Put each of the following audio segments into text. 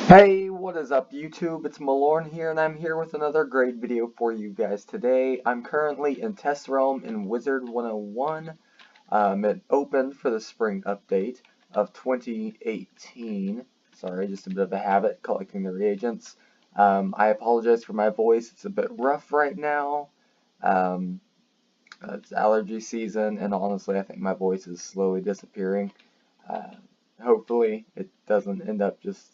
Hey, what is up YouTube? It's Malorn here, and I'm here with another great video for you guys today. I'm currently in test realm in Wizard101. It opened for the spring update of 2018. Sorry, just a bit of a habit collecting the reagents. I apologize for my voice. It's a bit rough right now. It's allergy season, and honestly, I think my voice is slowly disappearing. Hopefully, it doesn't end up just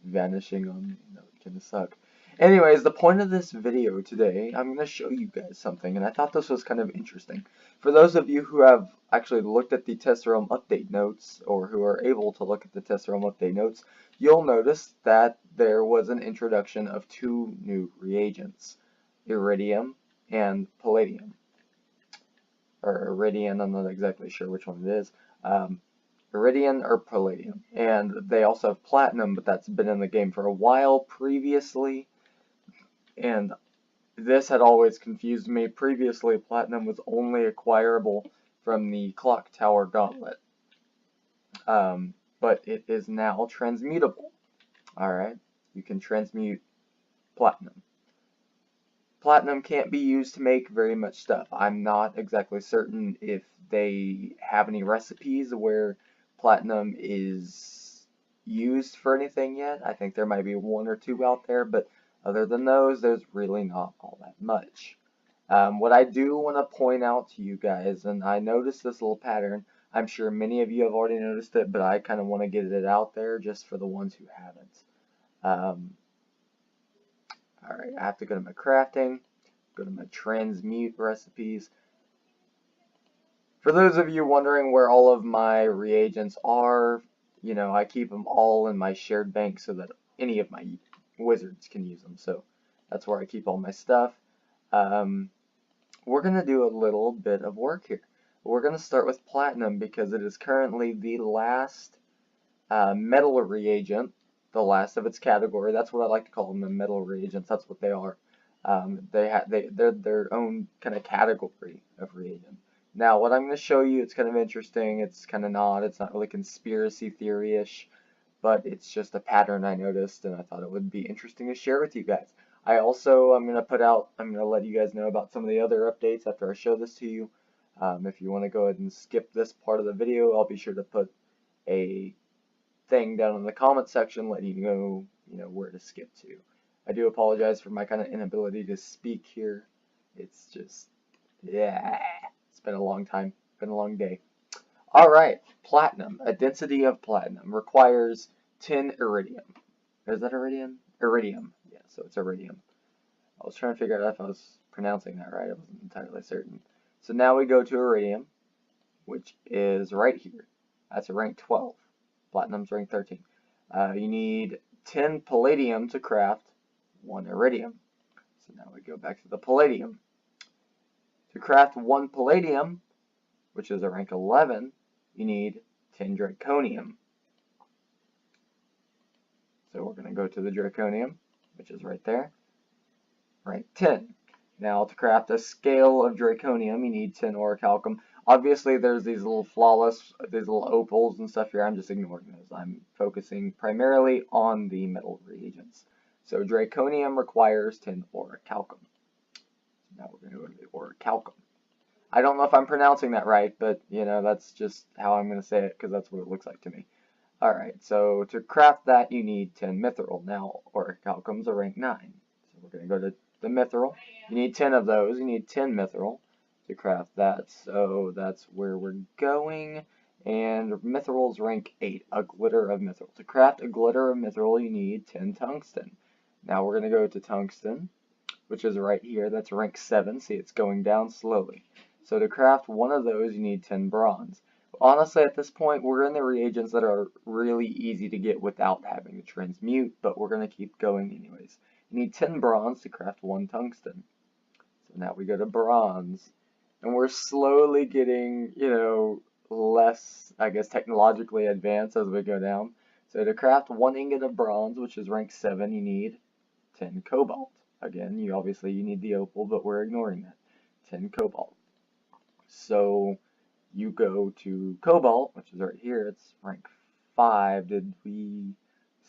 vanishing on me. That would kind of suck. Anyways, the point of this video today, I'm going to show you guys something, and I thought this was kind of interesting. For those of you who have actually looked at the test realm update notes, or who are able to look at the test realm update notes, you'll notice that there was an introduction of two new reagents, iridium and palladium. Or iridium, I'm not exactly sure which one it is. Iridium or palladium, and they also have platinum, but that's been in the game for a while previously, and this had always confused me. Previously, platinum was only acquirable from the clock tower gauntlet, but it is now transmutable. Alright, you can transmute platinum. Platinum can't be used to make very much stuff. I'm not exactly certain if they have any recipes where platinum is used for anything yet. I think there might be one or two out there, but other than those, there's really not all that much. What I do want to point out to you guys, and I noticed this little pattern, I'm sure many of you have already noticed it, but I kind of want to get it out there just for the ones who haven't. Alright, I have to go to my crafting, go to my transmute recipes. For those of you wondering where all of my reagents are, you know, I keep them all in my shared bank so that any of my wizards can use them. So that's where I keep all my stuff. We're going to do a little bit of work here. We're going to start with platinum because it is currently the last metal reagent, the last of its category. That's what I like to call them, the metal reagents. That's what they are. They're their own kind of category of reagent. Now, what I'm going to show you, it's kind of interesting. It's kind of not. It's not really conspiracy theory-ish, but it's just a pattern I noticed, and I thought it would be interesting to share with you guys. I'm going to let you guys know about some of the other updates after I show this to you. If you want to go ahead and skip this part of the video, I'll be sure to put a thing down in the comment section letting you know, where to skip to. I do apologize for my kind of inability to speak here. It's just, yeah. It's been a long time, been a long day. Alright, platinum. A density of platinum requires 10 iridium. Is that iridium? Iridium. Yeah, so it's iridium. I was trying to figure out if I was pronouncing that right. I wasn't entirely certain. So now we go to iridium, which is right here. That's a rank 12. Platinum's rank 13. You need 10 palladium to craft 1 iridium. So now we go back to the palladium. To craft 1 palladium, which is a rank 11, you need 10 draconium. So we're going to go to the draconium, which is right there, rank 10. Now to craft a scale of draconium, you need 10 orichalcum. Obviously there's these little these little opals and stuff here. I'm just ignoring those. I'm focusing primarily on the metal reagents. So draconium requires 10 orichalcum. Now we're going to go to the orichalcum. I don't know if I'm pronouncing that right, but, that's just how I'm going to say it, because that's what it looks like to me. Alright, so to craft that, you need 10 mithril. Now, orichalcum's a rank 9. So we're going to go to the mithril. You need 10 of those. You need 10 mithril to craft that. So that's where we're going. And mithril's rank 8, a glitter of mithril. To craft a glitter of mithril, you need 10 tungsten. Now we're going to go to tungsten, which is right here. That's rank 7. See, it's going down slowly. So to craft one of those, you need 10 bronze. Honestly, at this point, we're in the reagents that are really easy to get without having to transmute, but we're going to keep going anyways. You need 10 bronze to craft 1 tungsten. So now we go to bronze. And we're slowly getting, less, I guess, technologically advanced as we go down. So to craft 1 ingot of bronze, which is rank 7, you need 10 cobalt. Again, you need the opal, but we're ignoring that. 10 cobalt. So you go to cobalt, which is right here. It's rank 5. Did we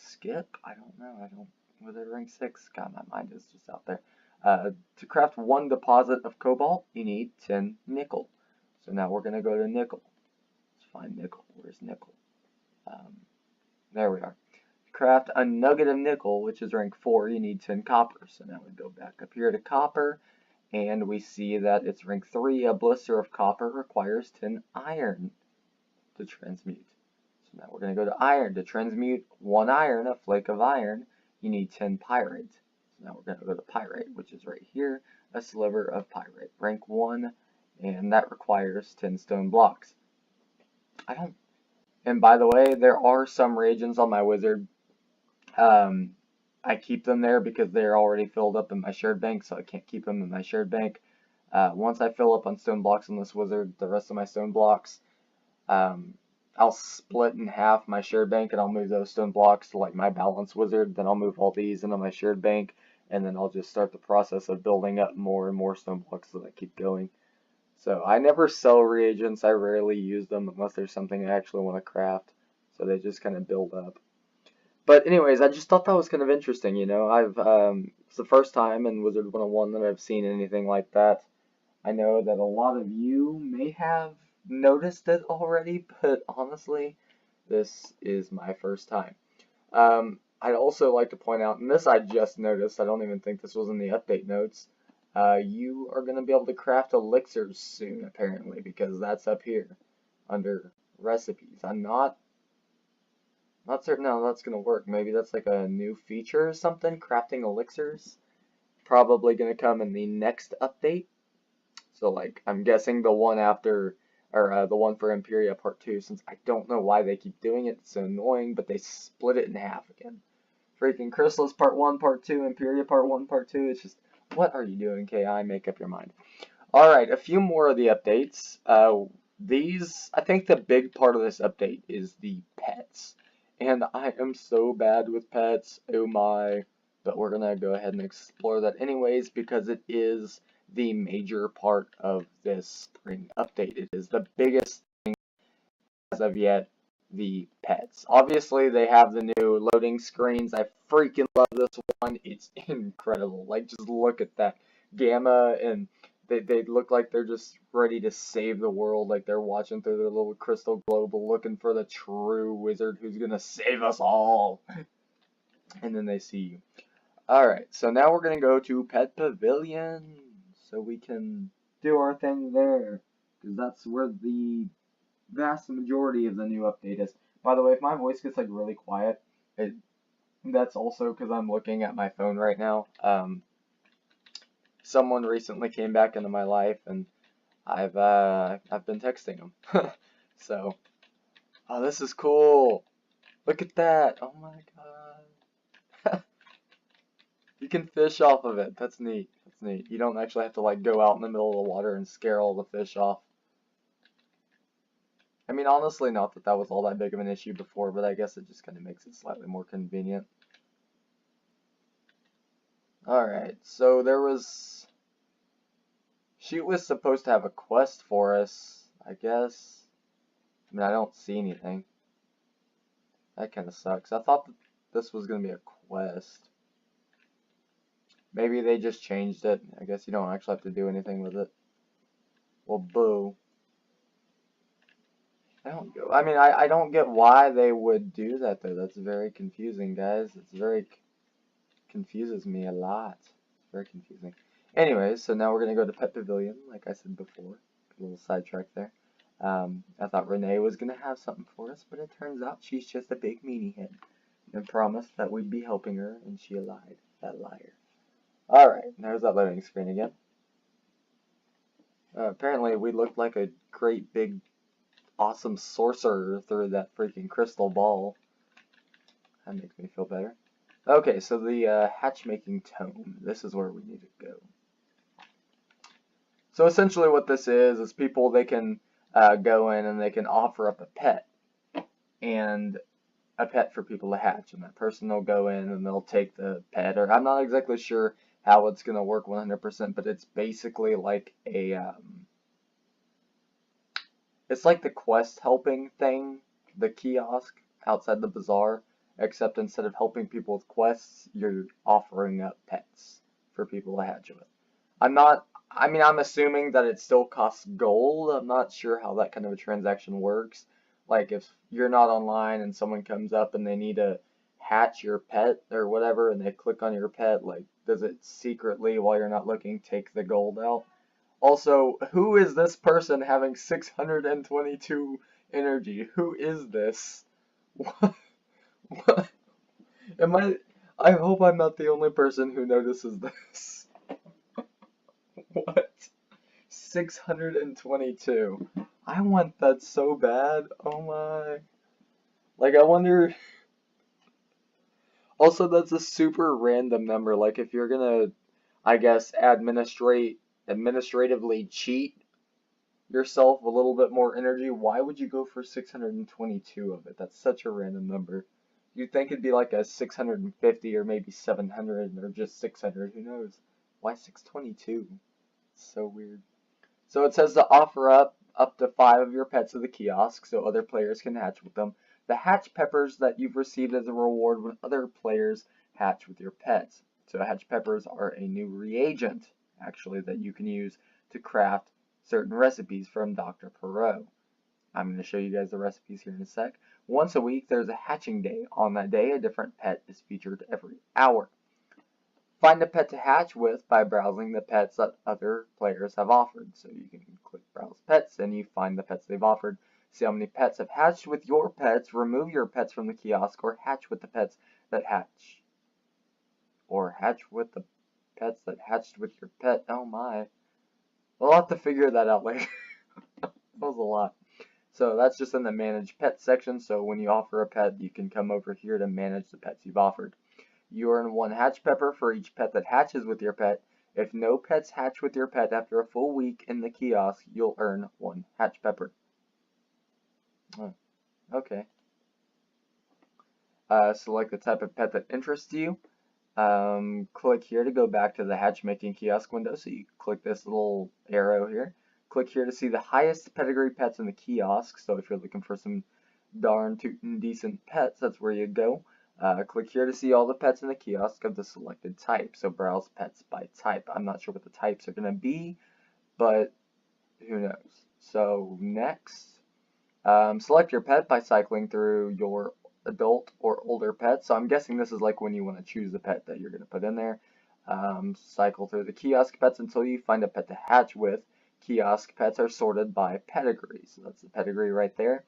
skip? I don't know. Wizard rank 6. God, my mind is just out there. To craft 1 deposit of cobalt, you need 10 nickel. So now we're going to go to nickel. Let's find nickel. Where's nickel? There we are. To craft a nugget of nickel, which is rank 4, you need 10 copper. So now we go back up here to copper, and we see that it's rank 3. A blister of copper requires 10 iron to transmute. So now we're going to go to iron. To transmute 1 iron, a flake of iron, you need 10 pyrite. So now we're going to go to pyrite, which is right here, a sliver of pyrite, rank 1, and that requires 10 stone blocks. And by the way, there are some reagents on my wizard. I keep them there because they're already filled up in my shared bank, so I can't keep them in my shared bank. Once I fill up on stone blocks on this wizard, the rest of my stone blocks, I'll split in half my shared bank, and I'll move those stone blocks to like my balance wizard. Then I'll move all these into my shared bank, and then I'll just start the process of building up more and more stone blocks so that I keep going. So I never sell reagents. I rarely use them unless there's something I actually want to craft. So they just kind of build up. But anyways, I just thought that was kind of interesting, you know. It's the first time in Wizard101 that I've seen anything like that. I know that a lot of you may have noticed it already, but honestly, this is my first time. I'd also like to point out, and this I just noticed, I don't even think this was in the update notes, you are going to be able to craft elixirs soon, apparently, because that's up here under recipes. I'm not certain how that's going to work. Maybe that's like a new feature or something, crafting elixirs. Probably going to come in the next update. So, like, I'm guessing the one after, or the one for Imperia Part 2, since I don't know why they keep doing it. It's so annoying, but they split it in half again. Freaking Chrysalis Part 1, Part 2, Imperia Part 1, Part 2. It's just, what are you doing, KI? Make up your mind. Alright, a few more of the updates. I think the big part of this update is the pets. And I am so bad with pets, oh my. But we're going to go ahead and explore that anyways, because it is the major part of this spring update. It is the biggest thing as of yet, the pets. Obviously, they have the new loading screens. I freaking love this one. It's incredible. Like, just look at that. Gamma, and they look like they're just ready to save the world. Like, they're watching through their little crystal globe looking for the true wizard who's going to save us all. And then they see you. Alright, so now we're going to go to Pet Pavilion, so we can do our thing there, because that's where the vast majority of the new update is. By the way, if my voice gets like really quiet, that's also because I'm looking at my phone right now. Someone recently came back into my life, and I've been texting them. So, oh, this is cool. Look at that. Oh my god. You can fish off of it. That's neat. That's neat. You don't actually have to like go out in the middle of the water and scare all the fish off. I mean, honestly, not that that was all that big of an issue before, but I guess it just kind of makes it slightly more convenient. Alright, so she was supposed to have a quest for us, I guess. I mean, I don't see anything. That kind of sucks. I thought that this was going to be a quest. Maybe they just changed it. I guess you don't actually have to do anything with it. Well, boo. I don't get why they would do that, though. That's very confusing, guys. Confuses me a lot. Very confusing. Anyways, so now we're going to go to Pet Pavilion, like I said before. A little sidetrack there. I thought Renee was going to have something for us, but it turns out she's just a big meanie head. And promised that we'd be helping her, and she lied. That liar. Alright, there's that loading screen again. Apparently we looked like a great big awesome sorcerer through that freaking crystal ball. That makes me feel better. Okay, so the Hatchmaking tome. This is where we need to go. So essentially what this is people, they can go in and they can offer up a pet. And a pet for people to hatch. And that person will go in and they'll take the pet. Or I'm not exactly sure how it's going to work 100%, but it's basically like a... it's like the quest helping thing, the kiosk outside the bazaar. except instead of helping people with quests, you're offering up pets for people to hatch with. I'm assuming that it still costs gold. I'm not sure how that kind of a transaction works. Like if you're not online and someone comes up and they need to hatch your pet or whatever and they click on your pet, like does it secretly while you're not looking take the gold out? Also, who is this person having 622 energy? Who is this? What? What? I hope I'm not the only person who notices this. What? 622. I want that so bad. Oh my. Like, I wonder. Also, that's a super random number. Like, if you're gonna, I guess, administratively cheat yourself a little bit more energy, why would you go for 622 of it? That's such a random number. You'd think it'd be like a 650 or maybe 700 or just 600. Who knows? Why 622? It's so weird. So it says to offer up to 5 of your pets to the kiosk so other players can hatch with them. The hatch peppers that you've received as a reward when other players hatch with your pets. So hatch peppers are a new reagent, actually, that you can use to craft certain recipes from Dr. Perot. I'm going to show you guys the recipes here in a sec. Once a week, there's a hatching day. On that day, a different pet is featured every hour. Find a pet to hatch with by browsing the pets that other players have offered. So you can click Browse Pets and you find the pets they've offered. See how many pets have hatched with your pets, remove your pets from the kiosk, or hatch with the pets that hatch. Or hatch with the pets that hatched with your pet. Oh my. We'll have to figure that out later. That was a lot. So that's just in the Manage Pets section. So when you offer a pet, you can come over here to manage the pets you've offered. You earn 1 hatch pepper for each pet that hatches with your pet. If no pets hatch with your pet after a full week in the kiosk, you'll earn 1 hatch pepper. Oh, okay. Select the type of pet that interests you. Click here to go back to the Hatchmaking kiosk window. So you click this little arrow here. Click here to see the highest pedigree pets in the kiosk. So if you're looking for some darn tootin' decent pets, that's where you go. Click here to see all the pets in the kiosk of the selected type. So browse pets by type. I'm not sure what the types are going to be, but who knows. So next, select your pet by cycling through your adult or older pets. So I'm guessing this is like when you want to choose the pet that you're going to put in there. Cycle through the kiosk pets until you find a pet to hatch with. Kiosk pets are sorted by pedigree. So that's the pedigree right there.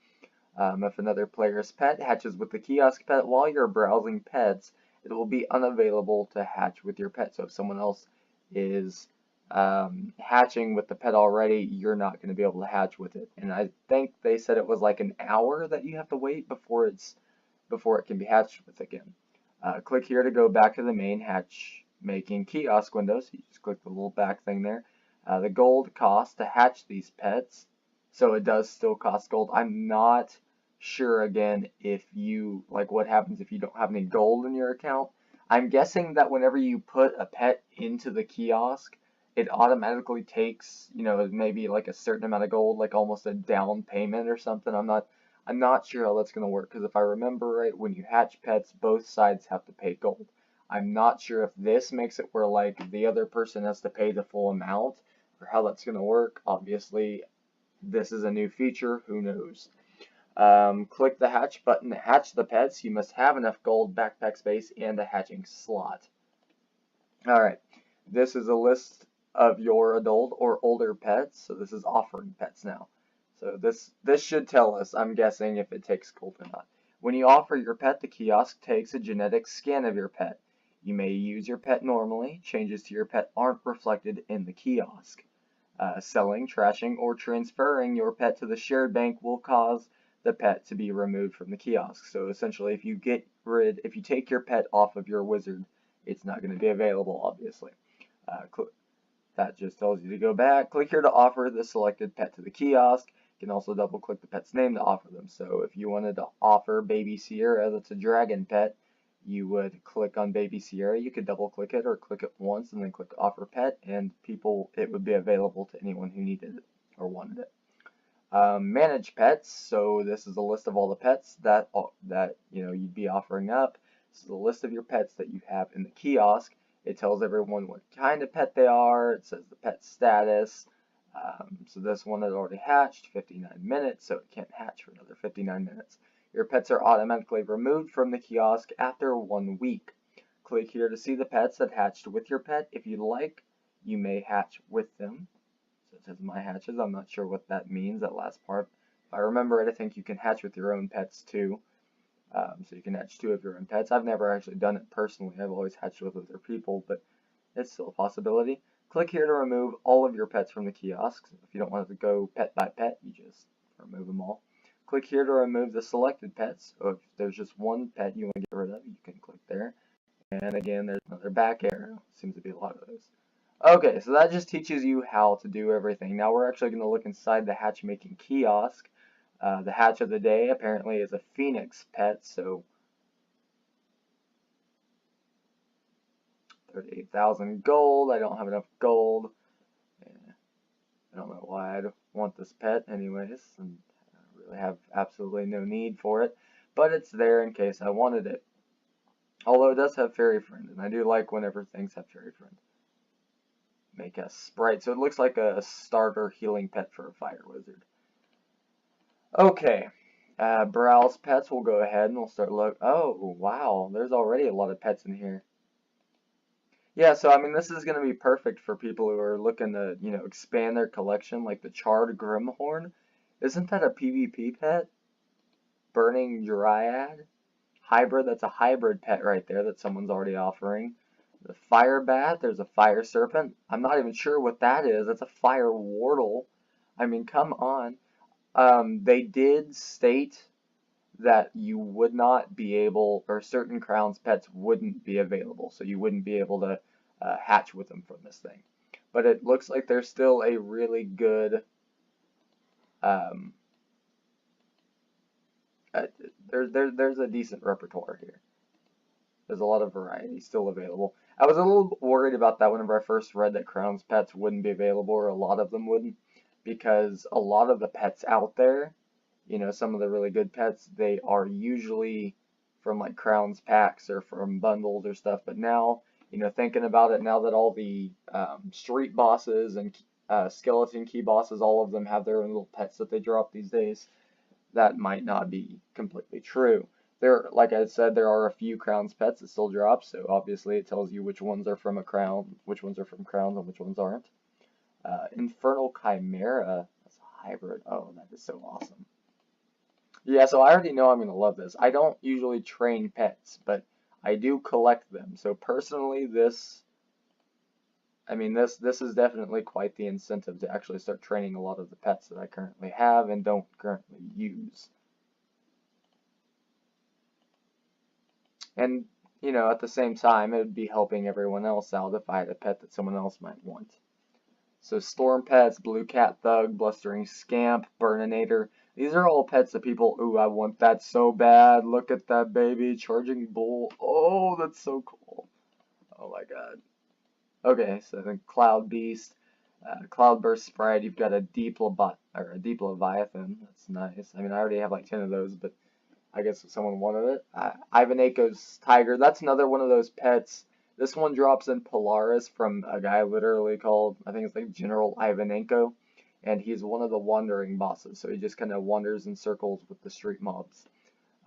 If another player's pet hatches with the kiosk pet while you're browsing pets, it will be unavailable to hatch with your pet. So if someone else is hatching with the pet already, you're not going to be able to hatch with it. And I think they said it was like an hour that you have to wait before it can be hatched with again. Click here to go back to the main Hatchmaking kiosk window. So you just click the little back thing there. The gold cost to hatch these pets. So it does still cost gold. I'm not sure again if you, like what happens if you don't have any gold in your account. I'm guessing that whenever you put a pet into the kiosk, it automatically takes, maybe like a certain amount of gold, like almost a down payment or something. I'm not sure how that's going to work, because if I remember right, when you hatch pets, both sides have to pay gold. I'm not sure if this makes it where like the other person has to pay the full amount, or how that's going to work. Obviously, this is a new feature, who knows. Click the hatch button to hatch the pets. You must have enough gold, backpack space, and a hatching slot. Alright, this is a list of your adult or older pets. So this is offering pets now. So this should tell us, I'm guessing, if it takes gold or not. When you offer your pet, the kiosk takes a genetic scan of your pet. You may use your pet normally. Changes to your pet aren't reflected in the kiosk. Selling, trashing, or transferring your pet to the shared bank will cause the pet to be removed from the kiosk. So essentially, if you take your pet off of your wizard, it's not going to be available, obviously. That just tells you to go back. Click here to offer the selected pet to the kiosk. You can also double click the pet's name to offer them. So if you wanted to offer Baby Sierra, that's a dragon pet, you would click on Baby Sierra. You could double click it or click it once and then click offer pet, and it would be available to anyone who needed it or wanted it. Manage pets. So this is a list of all the pets that you'd be offering up. This is a list of your pets that you have in the kiosk. It tells everyone what kind of pet they are. It says the pet status. So this one has already hatched 59 minutes, so it can't hatch for another 59 minutes. Your pets are automatically removed from the kiosk after 1 week. Click here to see the pets that hatched with your pet. If you'd like, you may hatch with them. So it says my hatches. I'm not sure what that means, that last part. If I remember it, I think you can hatch with your own pets too. So you can hatch 2 of your own pets. I've never actually done it personally. I've always hatched with other people, but it's still a possibility. Click here to remove all of your pets from the kiosks. If you don't want to go pet by pet, you just remove them all. Click here to remove the selected pets. So if there's just one pet you want to get rid of, you can click there. And again, there's another back arrow. Seems to be a lot of those. Okay, so that just teaches you how to do everything. Now we're actually going to look inside the hatchmaking kiosk. The hatch of the day apparently is a phoenix pet, so 38,000 gold. I don't have enough gold. Yeah, I don't know why I'd want this pet anyways, and I really have absolutely no need for it, but it's there in case I wanted it. Although it does have fairy friend, and I do like whenever things have fairy friend. Make a sprite, so it looks like a starter healing pet for a fire wizard. Okay, browse pets. We'll go ahead and we'll start look. Oh wow, there's already a lot of pets in here. Yeah, so I mean this is going to be perfect for people who are looking to, expand their collection, like the Charred Grimhorn. Isn't that a PvP pet? Burning Dryad? Hybrid, that's a hybrid pet right there that someone's already offering. The Fire Bat, there's a Fire Serpent. I'm not even sure what that is. That's a Fire Wardle. I mean, come on. They did state that you would not be able, or certain Crowns pets wouldn't be available, so you wouldn't be able to hatch with them from this thing. But it looks like there's still a really good, there's a decent repertoire here. There's a lot of variety still available. I was a little worried about that whenever I first read that Crowns pets wouldn't be available, or a lot of them wouldn't, because a lot of the pets out there, some of the really good pets, they are usually from like Crowns packs or from bundles or stuff. But now, thinking about it, now that all the street bosses and skeleton key bosses, all of them have their own little pets that they drop these days, that might not be completely true. Like I said, there are a few Crowns pets that still drop, so obviously it tells you which ones are from a Crown, which ones are from Crowns, and which ones aren't. Infernal Chimera, that's a hybrid. Oh, that is so awesome. Yeah, so I already know I'm going to love this. I don't usually train pets, but I do collect them. So personally, this is definitely quite the incentive to actually start training a lot of the pets that I currently have and don't currently use. And, at the same time, it would be helping everyone else out if I had a pet that someone else might want. So Storm Pets, Blue Cat Thug, Blustering Scamp, Burninator. These are all pets that people, ooh, I want that so bad. Look at that baby. Charging Bull. Oh, that's so cool. Oh my god. Okay, so then Cloud Beast, Cloudburst Sprite. You've got a Deep Leviathan. That's nice. I mean, I already have like 10 of those, but I guess if someone wanted it. Ivanenko's Tiger. That's another one of those pets. This one drops in Polaris from a guy literally called, I think it's like General Ivanenko, and he's one of the wandering bosses, so he just kind of wanders in circles with the street mobs.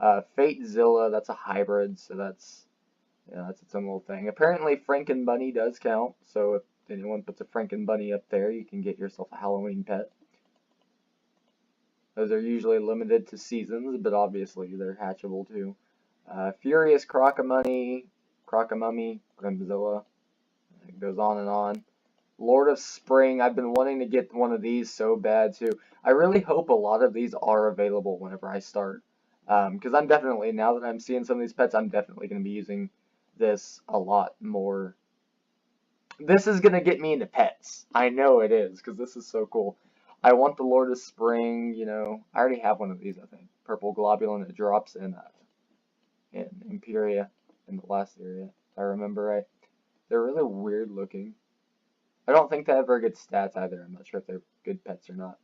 Fatezilla, that's a hybrid, so that's its own little thing. Apparently Frankenbunny does count, so if anyone puts a Frankenbunny up there, you can get yourself a Halloween pet. Those are usually limited to seasons, but obviously they're hatchable too. Furious Crocomummy, Grimzilla. It goes on and on. Lord of Spring, I've been wanting to get one of these so bad too. I really hope a lot of these are available whenever I start. Because I'm definitely, now that I'm seeing some of these pets, I'm definitely going to be using this a lot more. This is going to get me into pets. I know it is, because this is so cool. I want the Lord of Spring, I already have one of these, I think. Purple Globulin, it drops in Imperia in the last area, if I remember right. They're really weird looking. I don't think they have very good stats either. I'm not sure if they're good pets or not.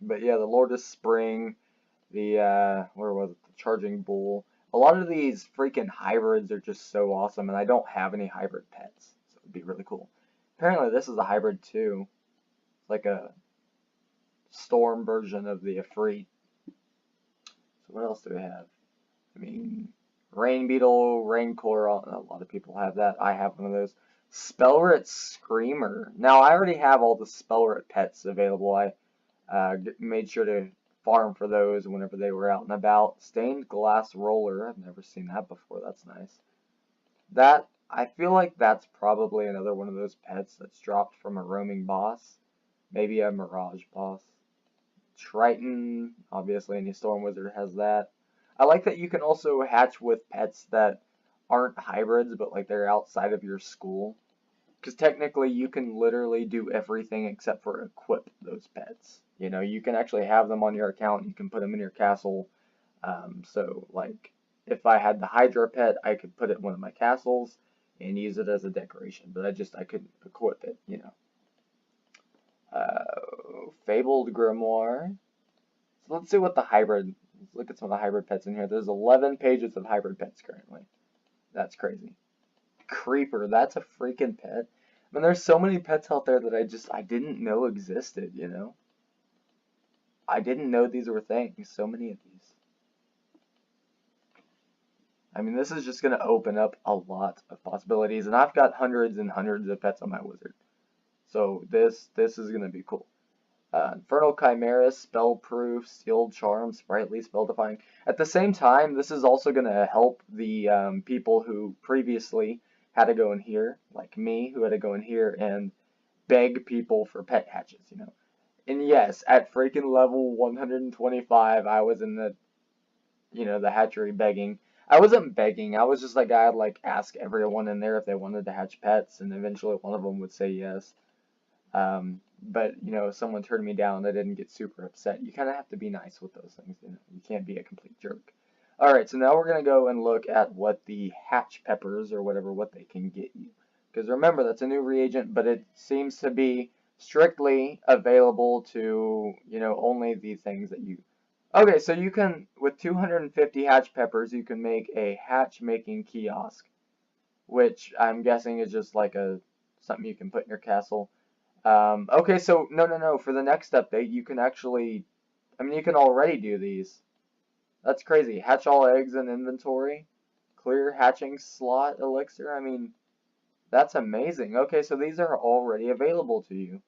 But yeah, the Lord of Spring, the where was it? The Charging Bull. A lot of these freaking hybrids are just so awesome, and I don't have any hybrid pets, so it'd be really cool. Apparently, this is a hybrid too. It's like a storm version of the Efreet. So what else do we have? I mean, Rain Beetle, Rain Coral. A lot of people have that. I have one of those. Spellrit Screamer. Now, I already have all the Spellrit pets available. I made sure to farm for those whenever they were out and about. Stained Glass Roller. I've never seen that before. That's nice. That, I feel like that's probably another one of those pets that's dropped from a roaming boss. Maybe a Mirage boss. Triton, obviously any Storm Wizard has that. I like that you can also hatch with pets that aren't hybrids, but like they're outside of your school. Because technically you can literally do everything except for equip those pets. You know, you can actually have them on your account, you can put them in your castle. So like, if I had the Hydra pet, I could put it in one of my castles and use it as a decoration, but I couldn't equip it, you know. Fabled Grimoire. So let's see what the hybrid, let's look at some of the hybrid pets in here. There's 11 pages of hybrid pets currently. That's crazy. Creeper, that's a freaking pet. I mean, there's so many pets out there that I didn't know existed, you know? I didn't know these were things, so many of these. I mean, this is just going to open up a lot of possibilities, and I've got hundreds and hundreds of pets on my wizard. So this is going to be cool. Infernal Chimera, Spellproof, Sealed Charm, Sprightly, Spell-Defying. At the same time, this is also going to help the people who previously had to go in here, like me, who had to go in here and beg people for pet hatches, you know. And yes, at freaking level 125, I was in the, you know, the hatchery begging. I wasn't begging, I was just like, I'd like ask everyone in there if they wanted to hatch pets, and eventually one of them would say yes. But, you know, if someone turned me down, I didn't get super upset. You kind of have to be nice with those things, you know? You can't be a complete jerk. Alright, so now we're going to go and look at what the hatch peppers, or whatever, what they can get you. Because remember, that's a new reagent, but it seems to be strictly available to, you know, only the things that you... Okay, so you can, with 250 hatch peppers, you can make a hatchmaking kiosk, which I'm guessing is just like something you can put in your castle. Okay, so, no, for the next update, you can actually, I mean, you can already do these. That's crazy. Hatch all eggs in inventory. Clear hatching slot elixir. I mean, that's amazing. Okay, so these are already available to you.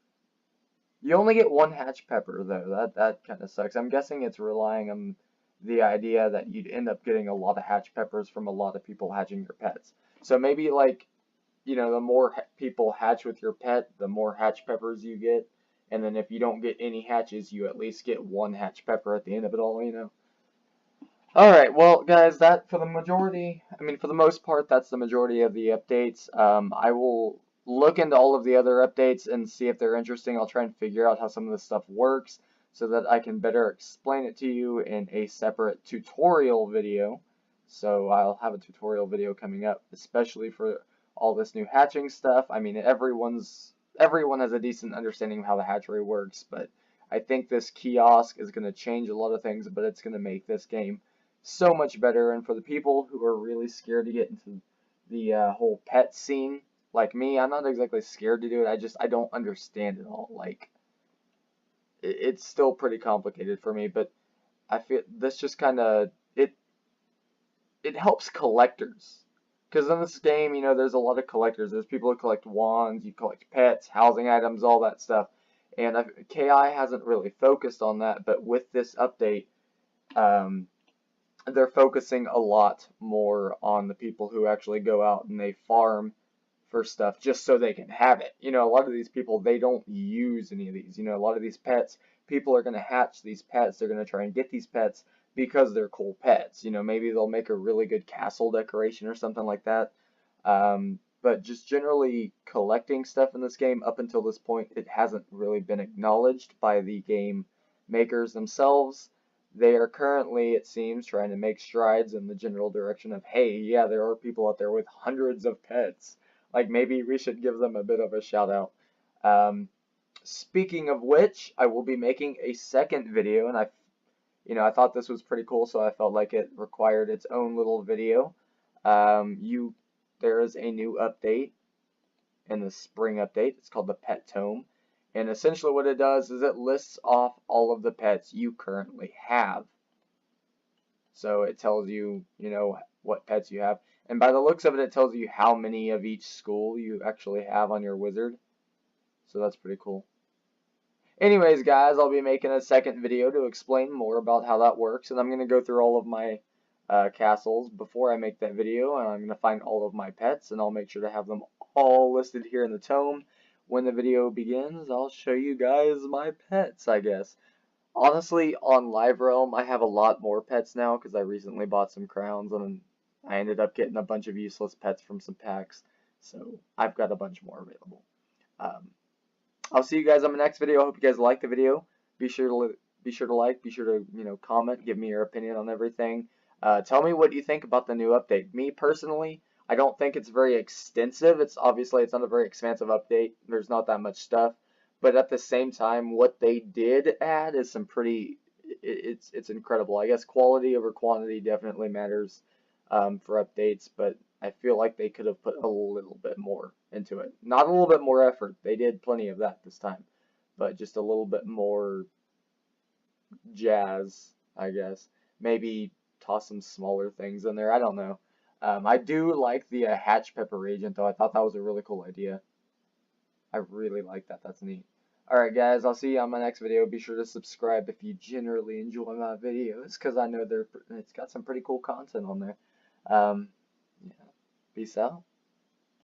You only get one hatch pepper, though. That kind of sucks. I'm guessing it's relying on the idea that you'd end up getting a lot of hatch peppers from a lot of people hatching your pets. So maybe, like, you know, the more people hatch with your pet, the more hatch peppers you get. And then if you don't get any hatches, you at least get one hatch pepper at the end of it all, you know. Alright, well, guys, that for the majority, I mean, for the most part, that's the majority of the updates. I will look into all of the other updates and see if they're interesting. I'll try and figure out how some of this stuff works so that I can better explain it to you in a separate tutorial video. So I'll have a tutorial video coming up, especially for all this new hatching stuff. I mean, everyone has a decent understanding of how the hatchery works, but I think this kiosk is going to change a lot of things, but it's going to make this game so much better. And for the people who are really scared to get into the whole pet scene, like me, I'm not exactly scared to do it. I don't understand it all. Like, it's still pretty complicated for me, but I feel this just kind of, it helps collectors. Because in this game, you know, there's a lot of collectors. There's people who collect wands, you collect pets, housing items, all that stuff. And KI hasn't really focused on that, but with this update, they're focusing a lot more on the people who actually go out and they farm for stuff just so they can have it. You know, a lot of these people, they don't use any of these. You know, a lot of these pets, people are going to hatch these pets. They're going to try and get these pets because they're cool pets. You know, maybe they'll make a really good castle decoration or something like that. But just generally collecting stuff in this game, up until this point, it hasn't really been acknowledged by the game makers themselves. They are currently, it seems, trying to make strides in the general direction of, hey, yeah, there are people out there with hundreds of pets. Like, maybe we should give them a bit of a shout out. speaking of which, I will be making a second video, and I thought this was pretty cool, so I felt like it required its own little video. There is a new update in the spring update. It's called the Pet Tome, and essentially what it does is it lists off all of the pets you currently have. So it tells you, what pets you have, and by the looks of it, it tells you how many of each school you actually have on your wizard. So that's pretty cool. Anyways, guys, I'll be making a second video to explain more about how that works, and I'm going to go through all of my castles before I make that video, and I'm going to find all of my pets, and I'll make sure to have them all listed here in the tome. When the video begins, I'll show you guys my pets, I guess. Honestly, on Live Realm, I have a lot more pets now because I recently bought some crowns, and I ended up getting a bunch of useless pets from some packs, so I've got a bunch more available. I'll see you guys on the next video. I hope you guys liked the video. Be sure to like, be sure to comment, give me your opinion on everything. Tell me what you think about the new update. Me personally, I don't think it's very extensive. It's not a very expansive update. There's not that much stuff, but at the same time, what they did add is some pretty. It's incredible. I guess quality over quantity definitely matters for updates, but I feel like they could have put a little bit more into it. Not a little bit more effort. They did plenty of that this time, but just a little bit more jazz, I guess. Maybe toss some smaller things in there. I don't know. I do like the hatch pepper reagent, though. I thought that was a really cool idea. I really like that. That's neat. Alright, guys, I'll see you on my next video. Be sure to subscribe if you generally enjoy my videos, because I know it's got some pretty cool content on there. Yeah. Peace out.